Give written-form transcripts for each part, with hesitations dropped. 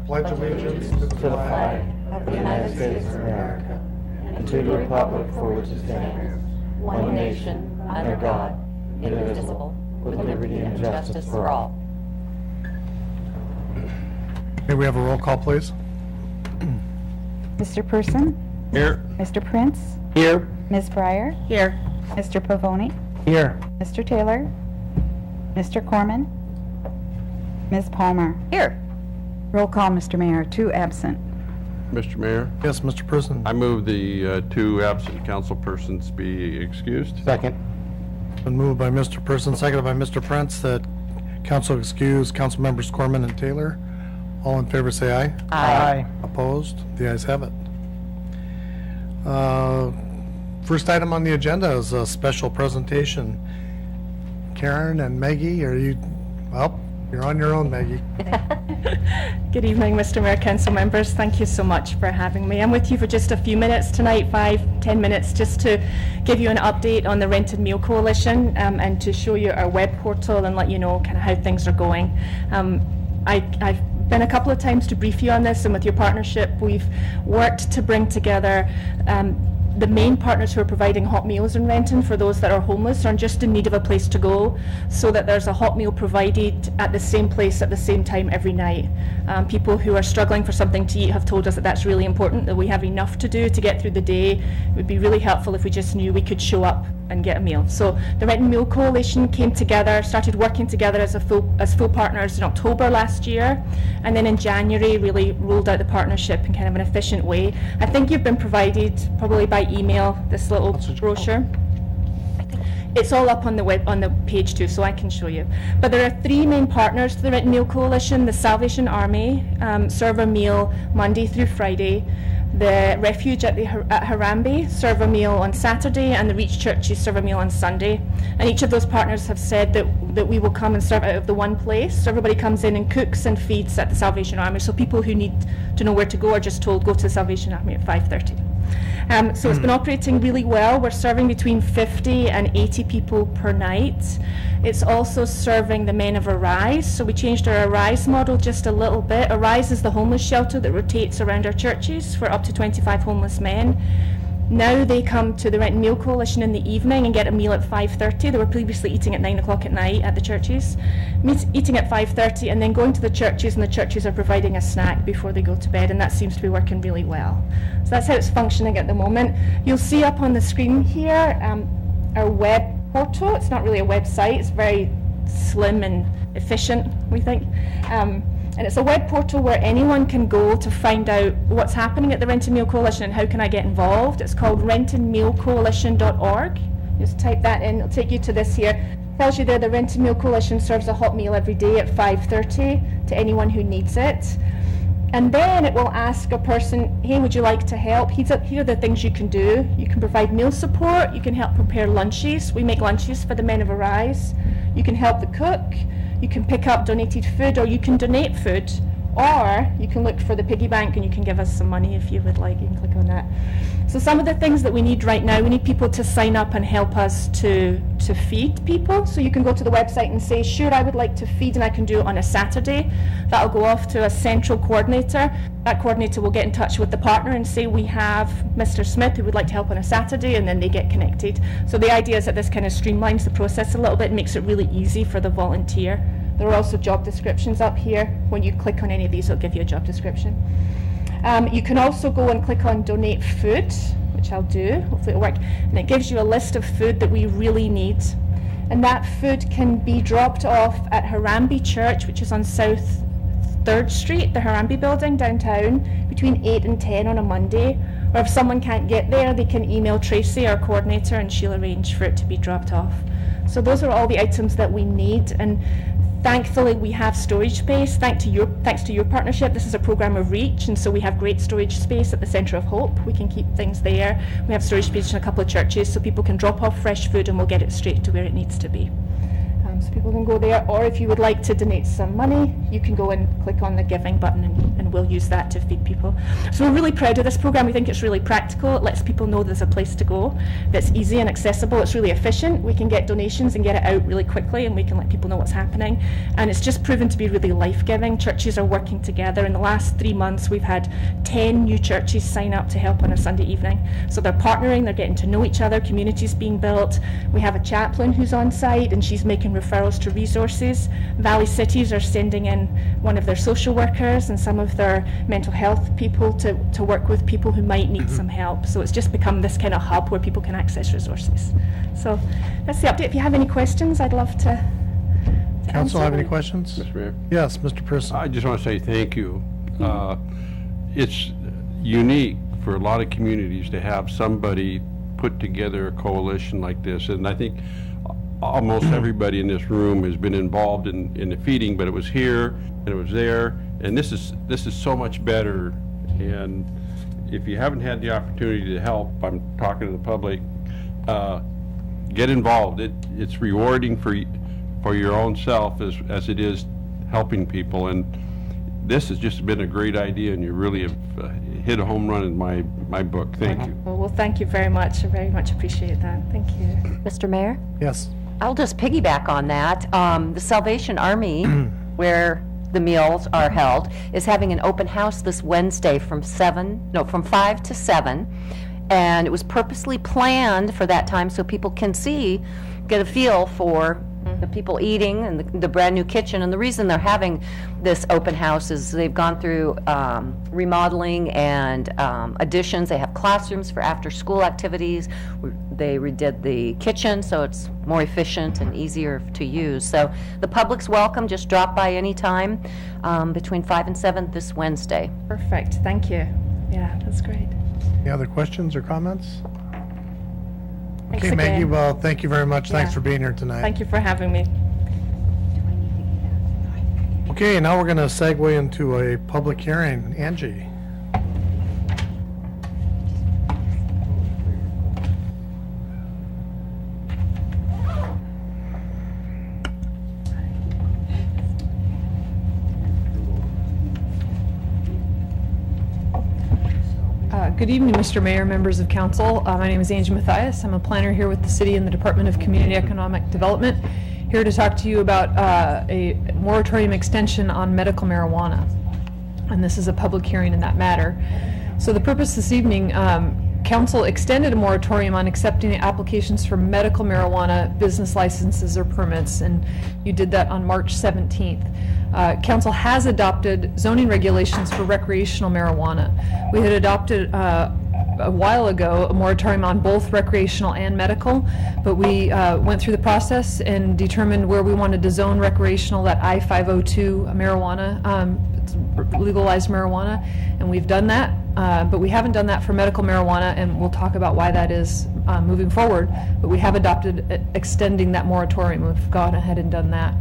pledge allegiance to the flag of the United States of America and to the republic for which it stands, one nation, under God, indivisible, with liberty and justice for all. May we have a roll call, please? Mr. Person? Here. Mr. Prince? Here. Ms. Breyer? Here. Mr. Pavoni? Here. Mr. Taylor? Mr. Corman? Ms. Palmer? Here. Roll call, Mr. Mayor. 2 absent. Mr. Mayor, Yes, Mr. Person. I move the 2 absent council persons be excused. Second. Been moved by Mr. Person, seconded by Mr. Prince, that council excuse council members Corman and Taylor. All in favor say aye. Aye. Opposed? The ayes have it. First item on the agenda is a special presentation. Karen and Maggie, are you, well, you're on your own, Maggie. Good evening, Mr. Mayor, council members. Thank you so much for having me. I'm with you for just a few minutes tonight, 5-10 minutes, just to give you an update on the Rented Meal Coalition and to show you our web portal and let you know kind of how things are going. I've been a couple of times to brief you on this, and with your partnership, we've worked to bring together the main partners who are providing hot meals in Renton for those that are homeless or just in need of a place to go, so that there's a hot meal provided at the same place at the same time every night. People who are struggling for something to eat have told us that that's really important, that we have enough to do to get through the day. It would be really helpful if we just knew we could show up and get a meal. So the Renton Meal Coalition came together, started working together as full partners in October last year, and then in January really rolled out the partnership in kind of an efficient way. I think you've been provided probably by email this little brochure. It's all up on the page too, so I can show you. But there are 3 main partners to the Renton Meal Coalition: the Salvation Army serve a meal Monday through Friday, the Refuge at Harambee serve a meal on Saturday, and the Reach Churches serve a meal on Sunday. And each of those partners have said that we will come and serve out of the one place. So everybody comes in and cooks and feeds at the Salvation Army. So people who need to know where to go are just told, go to the Salvation Army at 5:30. So it's been operating really well. We're serving between 50 and 80 people per night. It's also serving the men of Arise. So we changed our Arise model just a little bit. Arise is the homeless shelter that rotates around our churches for up to 25 homeless men. Now they come to the Renton Meal Coalition in the evening and get a meal at 5:30. They were previously eating at 9 o'clock at night at the churches, eating at 5:30 and then going to the churches, and the churches are providing a snack before they go to bed, and that seems to be working really well. So that's how it's functioning at the moment. You'll see up on the screen here our web portal. It's not really a website, it's very slim and efficient, we think. And it's a web portal where anyone can go to find out what's happening at the Renton Meal Coalition and how can I get involved. It's called rentonmealcoalition.org. Just type that in, it'll take you to this here. It tells you there the Renton Meal Coalition serves a hot meal every day at 5:30 to anyone who needs it. And then it will ask a person, hey, would you like to help? Here are the things you can do. You can provide meal support, you can help prepare lunches. We make lunches for the men of Arise. You can help the cook. You can pick up donated food, or you can donate food, or you can look for the piggy bank and you can give us some money if you would like. You can click on that. So some of the things that we need right now, we need people to sign up and help us to feed people. So you can go to the website and say, sure, I would like to feed, and I can do it on a Saturday. That'll go off to a central coordinator. That coordinator will get in touch with the partner and say, we have Mr. Smith who would like to help on a Saturday, and then they get connected. So the idea is that this kind of streamlines the process a little bit and makes it really easy for the volunteer. There are also job descriptions up here. When you click on any of these, it'll give you a job description. You can also go and click on donate food, which I'll do, hopefully it'll work, and it gives you a list of food that we really need. And that food can be dropped off at Harambee Church, which is on South 3rd Street, the Harambee building downtown, between 8 and 10 on a Monday. Or if someone can't get there, they can email Tracy, our coordinator, and she'll arrange for it to be dropped off. So those are all the items that we need, and thankfully we have storage space. Thanks to your partnership, this is a program of Reach, and so we have great storage space at the Centre of Hope. We can keep things there. We have storage space in a couple of churches, so people can drop off fresh food and we'll get it straight to where it needs to be. So people can go there, or if you would like to donate some money, you can go and click on the giving button, and we'll use that to feed people. So we're really proud of this program. We think it's really practical. It lets people know there's a place to go that's easy and accessible. It's really efficient. We can get donations and get it out really quickly, and we can let people know what's happening. And it's just proven to be really life-giving. Churches are working together. In the last 3 months, we've had 10 new churches sign up to help on a Sunday evening. So they're partnering, they're getting to know each other, communities being built. We have a chaplain who's on site, and she's making referrals to resources. Valley Cities are sending in one of their social workers and some of their mental health people to work with people who might need some help. So it's just become this kind of hub where people can access resources. So that's the update. If you have any questions, I'd love to Council, answer have any them. questions? Mr. Mayor? Yes, Mr. Person. I just want to say thank you. It's unique for a lot of communities to have somebody put together a coalition like this, and I think almost everybody in this room has been involved in the feeding, but it was here and it was there, and this is so much better. And if you haven't had the opportunity to help, I'm talking to the public, get involved. It's rewarding for your own self as it is helping people, and this has just been a great idea, and you really have hit a home run in my book. Thank you. Well, thank you very much. I very much appreciate that. Thank you. Mr. Mayor? Yes. I'll just piggyback on that. The Salvation Army, where the meals are held, is having an open house this Wednesday from 5 to 7. And it was purposely planned for that time so people can get a feel for the people eating and the brand new kitchen. And the reason they're having this open house is they've gone through remodeling and additions. They have classrooms for after-school activities. They redid the kitchen so it's more efficient and easier to use. So the public's welcome. Just drop by anytime between 5 and 7 this Wednesday. Perfect. Thank you. Yeah, that's great. Any other questions or comments? Thanks Okay, Maggie, again. well, thank you very much. Thanks Yeah. for being here tonight. Thank you for having me. Okay, now we're going to segue into a public hearing. Angie. Good evening, Mr. Mayor, members of council. My name is Angie Mathias. I'm a planner here with the city in the Department of Community Economic Development, here to talk to you about a moratorium extension on medical marijuana. And this is a public hearing in that matter. So the purpose this evening, council extended a moratorium on accepting applications for medical marijuana business licenses or permits, and you did that on March 17th. Council has adopted zoning regulations for recreational marijuana. We had adopted a while ago a moratorium on both recreational and medical, but we went through the process and determined where we wanted to zone recreational, that I-502 marijuana, it's legalized marijuana, and we've done that. But we haven't done that for medical marijuana, and we'll talk about why that is moving forward. But we have adopted extending that moratorium. We've gone ahead and done that.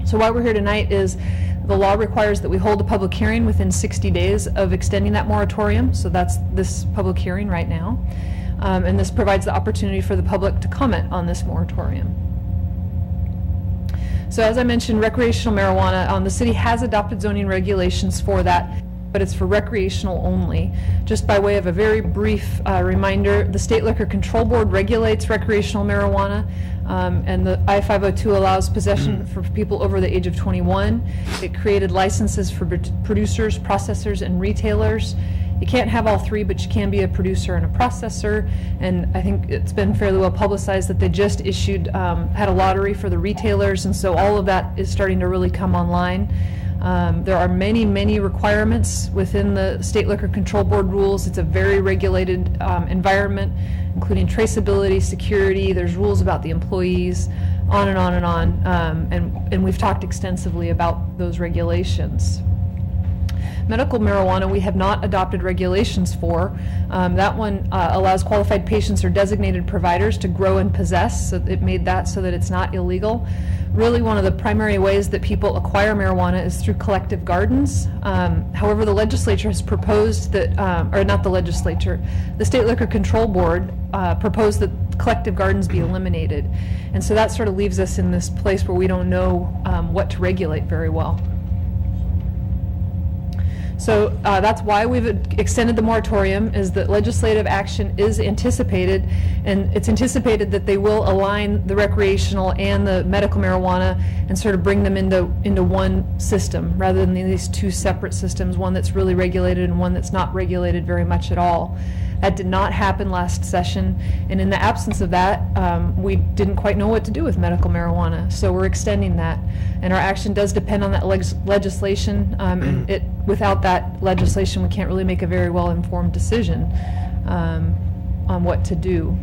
So why we're here tonight is the law requires that we hold a public hearing within 60 days of extending that moratorium. So that's this public hearing right now. And this provides the opportunity for the public to comment on this moratorium. So as I mentioned, recreational marijuana, the city has adopted zoning regulations for that, but it's for recreational only. Just by way of a very brief reminder, the State Liquor Control Board regulates recreational marijuana, and the I-502 allows possession for people over the age of 21. It created licenses for producers, processors, and retailers. You can't have all three, but you can be a producer and a processor, and I think it's been fairly well publicized that they just issued, had a lottery for the retailers, and so all of that is starting to really come online. There are many, many requirements within the State Liquor Control Board rules. It's a very regulated environment, including traceability, security. There's rules about the employees, on and on and on. And we've talked extensively about those regulations. Medical marijuana, we have not adopted regulations for. That one allows qualified patients or designated providers to grow and possess, so it made that so that it's not illegal. Really, one of the primary ways that people acquire marijuana is through collective gardens. However, the legislature has proposed that, or not the legislature, the State Liquor Control Board proposed that collective gardens be eliminated. And so that sort of leaves us in this place where we don't know what to regulate very well. So that's why we've extended the moratorium, is that legislative action is anticipated, and it's anticipated that they will align the recreational and the medical marijuana and sort of bring them into one system, rather than these two separate systems, one that's really regulated and one that's not regulated very much at all. That did not happen last session, and in the absence of that, we didn't quite know what to do with medical marijuana, so we're extending that. And our action does depend on that legislation, and without that legislation, we can't really make a very well-informed decision on what to do.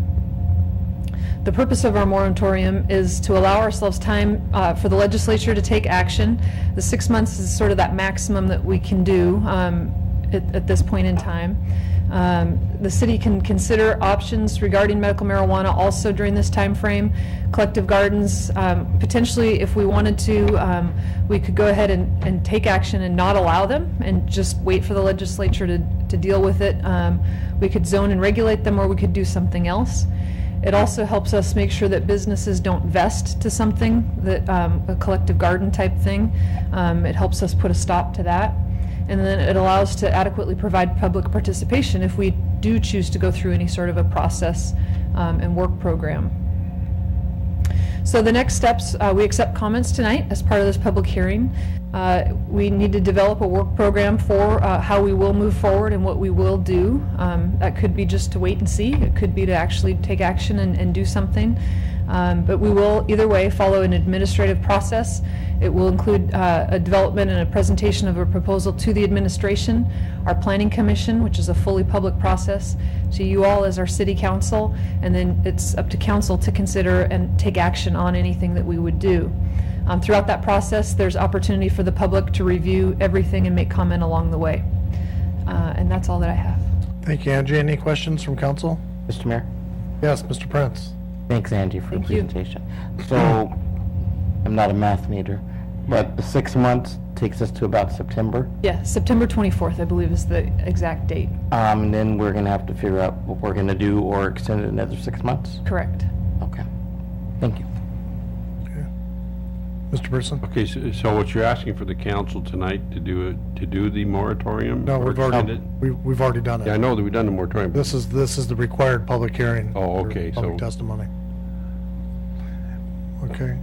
The purpose of our moratorium is to allow ourselves time for the legislature to take action. The 6 months is sort of that maximum that we can do at this point in time. The city can consider options regarding medical marijuana also during this time frame. Collective gardens, potentially if we wanted to, we could go ahead and take action and not allow them and just wait for the legislature to deal with it. We could zone and regulate them, or we could do something else. It also helps us make sure that businesses don't vest to something, that a collective garden type thing. It helps us put a stop to that. And then it allows to adequately provide public participation if we do choose to go through any sort of a process and work program. So the next steps, we accept comments tonight as part of this public hearing. We need to develop a work program for how we will move forward and what we will do. That could be just to wait and see. It could be to actually take action and do something. But we will, either way, follow an administrative process. It will include a development and a presentation of a proposal to the administration, our planning commission, which is a fully public process, to you all as our city council, and then it's up to council to consider and take action on anything that we would do. Throughout that process, there's opportunity for the public to review everything and make comment along the way. And that's all that I have. Thank you, Angie. Any questions from council? Mr. Mayor? Yes, Mr. Prince. Thanks, Angie, for the Thank you. presentation. So, I'm not a math major, but the 6 months takes us to about September. Yeah, September 24th, I believe, is the exact date. And then we're going to have to figure out what we're going to do or extend it another 6 months. Correct. Okay. Thank you. Mr. Person? Okay, so what you're asking for the council tonight to do the moratorium? No, or we've already, extend it? we've already done Yeah, I it. know that we've done the moratorium. This is the required public hearing. Oh, for okay, Public so- testimony. Okay.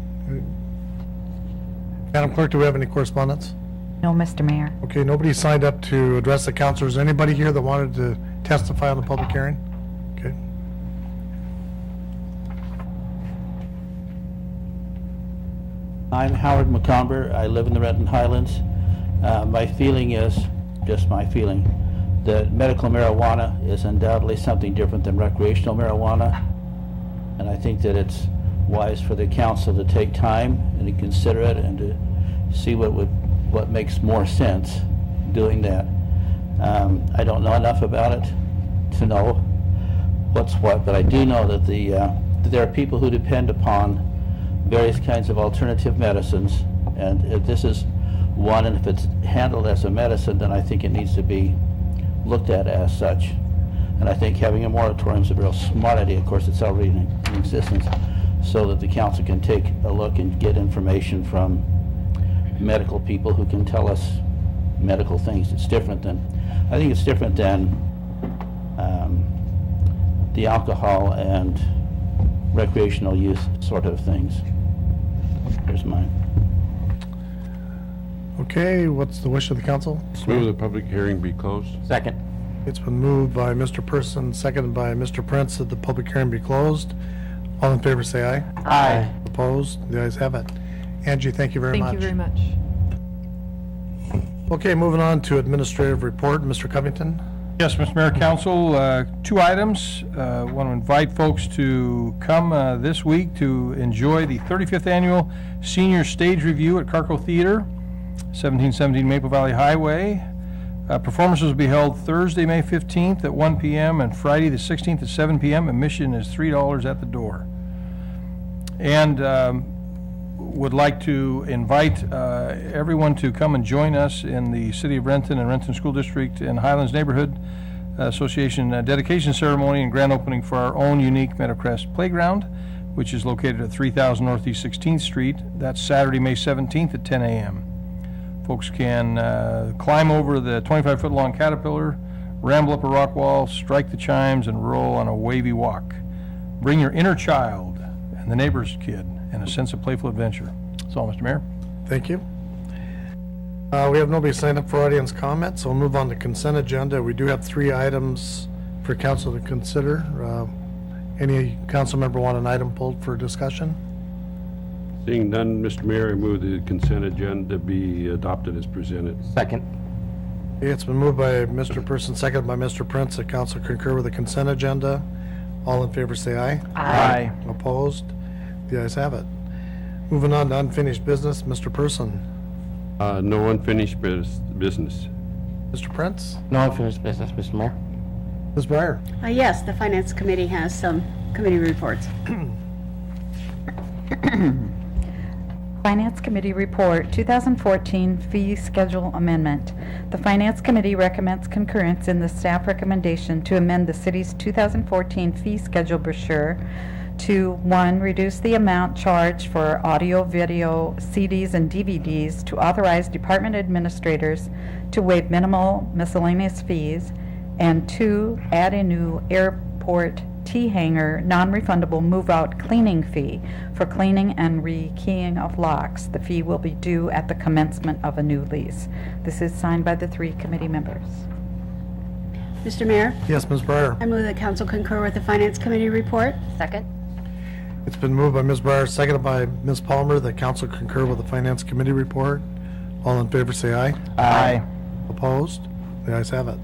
Madam Clerk, do we have any correspondence? No, Mr. Mayor. Okay, nobody signed up to address the councilors. Anybody here that wanted to testify on the public hearing? Okay. I'm Howard McComber. I live in the Renton Highlands. My feeling is, just my feeling, that medical marijuana is undoubtedly something different than recreational marijuana. And I think that it's wise for the council to take time and to consider it and to see what makes more sense doing that. I don't know enough about it to know what's what, but I do know that that there are people who depend upon various kinds of alternative medicines, and if this is one, and if it's handled as a medicine, then I think it needs to be looked at as such. And I think having a moratorium is a real smart idea. Of course, it's already in existence, so that the council can take a look and get information from medical people who can tell us medical things. I think it's different than the alcohol and recreational use sort of things. Here's mine. Okay, what's the wish of the council? Move the public hearing be closed. Second. It's been moved by Mr. Person, seconded by Mr. Prince, that the public hearing be closed. All in favor, say aye. Aye. Opposed? The ayes have it. Angie, thank you very much. Thank you very much. Okay, moving on to administrative report. Mr. Covington? Yes, Mr. Mayor, Council, 2 items. Want to invite folks to come this week to enjoy the 35th Annual Senior Stage Review at Carco Theater, 1717 Maple Valley Highway. Performances will be held Thursday, May 15th at 1 p.m. and Friday, the 16th at 7 p.m. Admission is $3 at the door. And would like to invite everyone to come and join us in the City of Renton and Renton School District and Highlands Neighborhood Association dedication ceremony and grand opening for our own unique Meadowcrest Playground, which is located at 3000 Northeast 16th Street. That's Saturday, May 17th at 10 a.m. Folks can climb over the 25-foot-long caterpillar, ramble up a rock wall, strike the chimes, and roll on a wavy walk. Bring your inner child and the neighbor's kid and a sense of playful adventure. That's all, Mr. Mayor. Thank you. We have nobody signed up for audience comment, so we'll move on to consent agenda. We do have 3 items for council to consider. Any council member want an item pulled for discussion? Seeing none, Mr. Mayor, I move the consent agenda be adopted as presented. Second. Okay, it's been moved by Mr. Person, seconded by Mr. Prince, that council concur with the consent agenda. All in favor say aye. Aye. Opposed? The ayes have it. Moving on to unfinished business, Mr. Person. No unfinished business. Mr. Prince? No unfinished business, Mr. Mayor. Ms. Breyer? Yes, the Finance Committee has some committee reports. Finance Committee Report 2014 Fee Schedule Amendment. The Finance Committee recommends concurrence in the staff recommendation to amend the city's 2014 fee schedule brochure to 1. Reduce the amount charged for audio, video, CDs, and DVDs to authorize department administrators to waive minimal miscellaneous fees, and 2. Add a new airport T-hanger non-refundable move-out cleaning fee for cleaning and rekeying of locks. The fee will be due at the commencement of a new lease. This is signed by the 3 committee members. Mr. Mayor, Yes, Ms. Breyer? I move that council concur with the Finance Committee report. Second? It's been moved by Ms. Breyer, seconded by Ms. Palmer, that council concur with the Finance Committee report. All in favor say aye. Aye. Opposed? The ayes have it.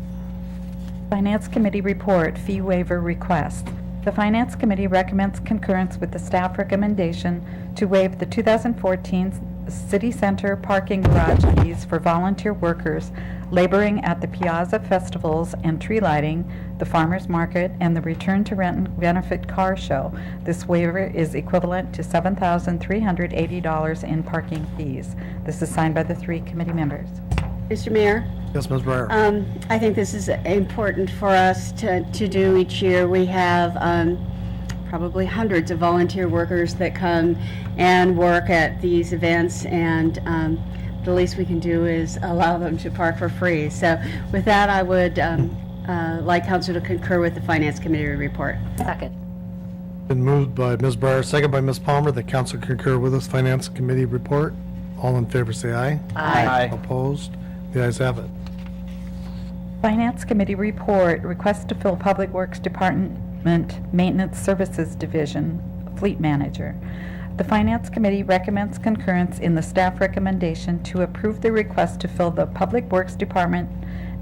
Finance Committee Report Fee Waiver Request. The Finance Committee recommends concurrence with the staff recommendation to waive the 2014 City Center parking garage fees for volunteer workers laboring at the Piazza Festivals and tree lighting, the Farmers Market, and the Return to Renton Benefit Car Show. This waiver is equivalent to $7,380 in parking fees. This is signed by the 3 committee members. Mr. Mayor, Yes, Ms. Breyer? I think this is important for us to do each year. We have probably hundreds of volunteer workers that come and work at these events, and the least we can do is allow them to park for free. So with that, I would like council to concur with the Finance Committee report. Second? Been moved by Ms. Breyer, seconded by Ms. Palmer, that council concur with this Finance Committee report. All in favor say aye. Aye. Opposed? The ayes have it. Finance Committee Report, Request to fill Public Works Department Maintenance Services Division, Fleet Manager. The Finance Committee recommends concurrence in the staff recommendation to approve the request to fill the Public Works Department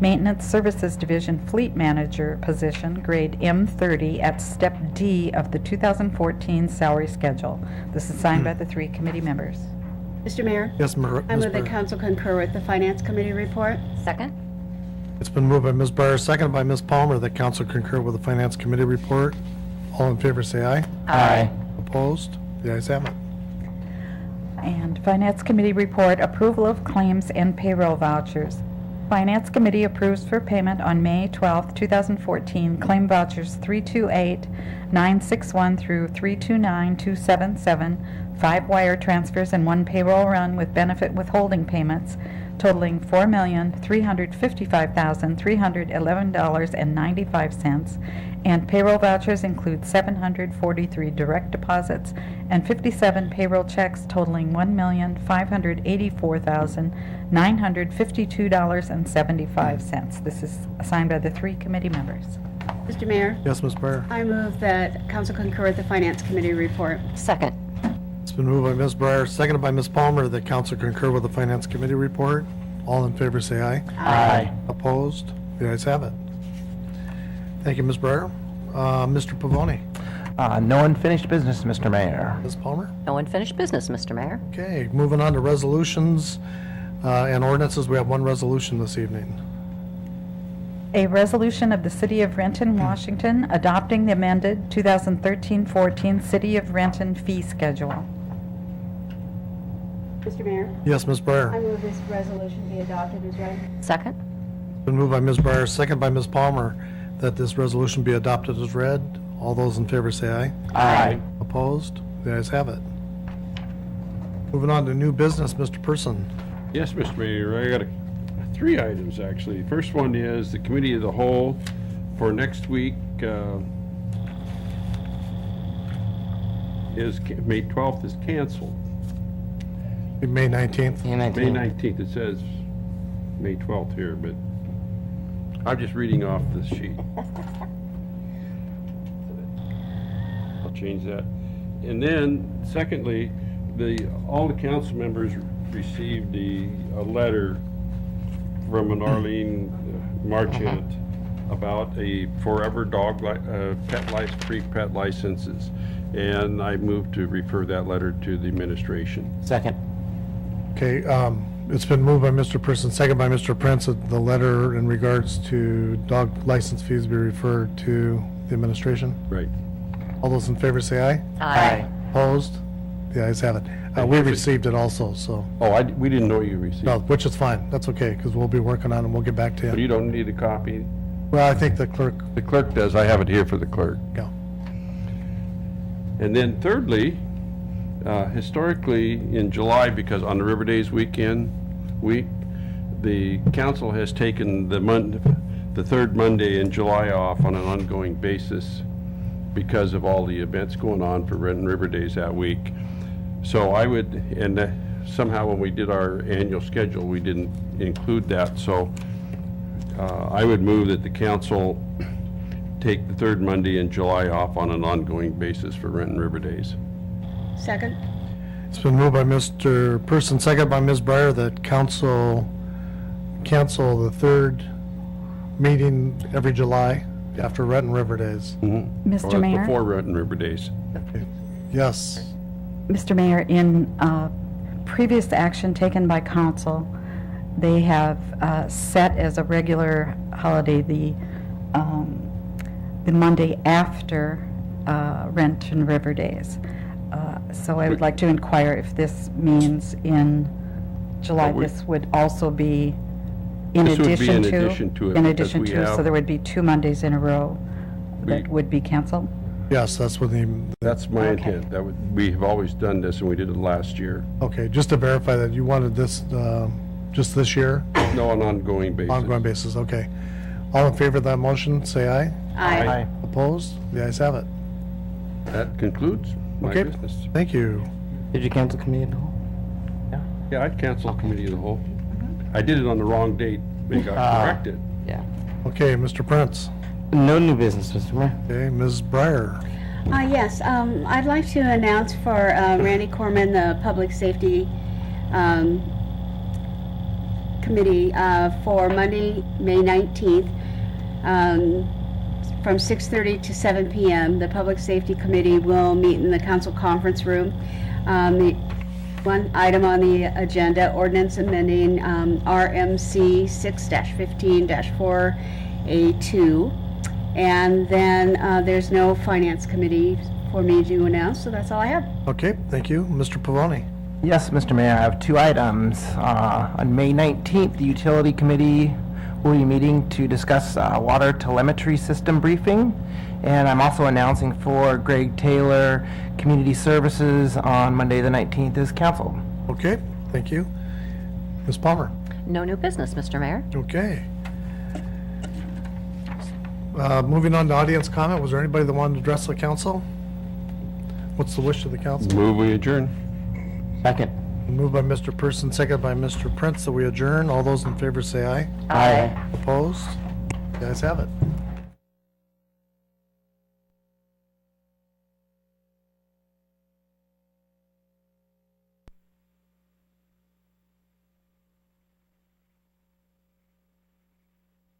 Maintenance Services Division Fleet Manager position, grade M30, at Step D of the 2014 salary schedule. This is signed by the 3 committee members. Mr. Mayor, Yes, Ms. I move that Breyer? council concur with the Finance Committee report. Second? It's been moved by Ms. Breyer, seconded by Ms. Palmer, that council concur with the Finance Committee report. All in favor say aye. Aye. Opposed? The ayes have it. And Finance Committee Report, Approval of Claims and Payroll Vouchers. Finance Committee approves for payment on May 12, 2014, claim vouchers 328-961 through 329-277, 5 wire transfers and 1 payroll run with benefit withholding payments totaling $4,355,311.95, and payroll vouchers include 743 direct deposits and 57 payroll checks totaling $1,584,952.75. This is signed by the 3 committee members. Mr. Mayor, Yes, Ms. Breyer? I move that council concur with the Finance Committee report. Second? It's been moved by Ms. Breyer, seconded by Ms. Palmer, that council concur with the Finance Committee report. All in favor say aye. Aye. Opposed? The ayes have it. Thank you, Ms. Breyer. Mr. Pavoni? No unfinished business, Mr. Mayor. Ms. Palmer? No unfinished business, Mr. Mayor. Okay, moving on to resolutions and ordinances. We have 1 resolution this evening. A resolution of the City of Renton, Washington, adopting the amended 2013-14 City of Renton fee schedule. Mr. Mayor, Yes, Ms. I Breyer. move this resolution be adopted as read. Second? Been moved by Ms. Breyer, second by Ms. Palmer, that this resolution be adopted as read. All those in favor say aye. Aye. Opposed? The ayes have it. Moving on to new business, Mr. Person. Yes, Mr. Mayor, I got three items, actually. First one is the Committee of the Whole for next week May 12th is canceled. May 19th. May May 19th. 19th, it says May 12th here, but I'm just reading off the sheet. I'll change that. And then, secondly, all the council members received a letter from an Arlene Marchant about a forever free pet licenses. And I moved to refer that letter to the administration. Second. Okay, it's been moved by Mr. Person, second by Mr. Prince, that the letter in regards to dog license fees be referred to the administration. Right. All those in favor say aye. Aye. Opposed? The ayes have it. We received it also, so, Oh, we didn't know you received no, it. which is fine. That's okay, because we'll be working on it and we'll get back to But you. you don't need a copy? Well, I think the clerk, The clerk does. I have it here for the clerk. yeah. And then thirdly, historically in July, because on the River Days week, the council has taken the third Monday in July off on an ongoing basis because of all the events going on for Renton River Days that week. So I would, and somehow when we did our annual schedule, we didn't include that. So I would move that the council take the third Monday in July off on an ongoing basis for Renton River Days. Second? It's been moved by Mr. Person, second by Ms. Breyer, that council cancel the third meeting every July after Renton River Days. Mr. Or Mayor? Before Renton River Days. Yes. Mr. Mayor, in previous action taken by council, they have set as a regular holiday the Monday after Renton River Days. So I would like to inquire if this means in July, Oh, this would also be in This would be addition in to? addition to it, In because addition we to, so have- there would be 2 Mondays in a row that We- would be canceled? Yes, that's what the, That's my Okay. intent. We have always done this, and we did it last year. okay, just to verify that you wanted this, just this year, No, on an ongoing basis. ongoing basis, okay. All in favor of that motion, say aye. Aye. Opposed? The ayes have it. That concludes my Okay. business. Thank you. Did you cancel committee of the whole? Yeah, I'd cancel committee of the whole. I did it on the wrong date. They got corrected. Yeah. Okay, Mr. Prince. No new business, Mr. Mayor. Okay, Ms. Breyer. Yes, I'd like to announce for Randy Corman, the Public Safety Committee, for Monday, May 19th, from 6:30 to 7 p.m. The Public Safety Committee will meet in the council conference room. The one item on the agenda, ordinance amending RMC 6-15-4A2. And then there's no finance committee for me to announce, so that's all I have. Okay, thank you. Mr. Pavoni. Yes, Mr. Mayor, I have 2 items. On May 19th, the Utility Committee will be meeting to discuss water telemetry system briefing. And I'm also announcing for Greg Taylor Community Services on Monday the 19th is canceled. Okay, thank you. Ms. Palmer. No new business, Mr. Mayor. Okay. Moving on to audience comment, was there anybody that wanted to address the council? What's the wish of the council? Move we adjourn. Second. Moved by Mr. Person, second by Mr. Prince, that we adjourn. All those in favor say aye. Aye. Opposed? You guys have it.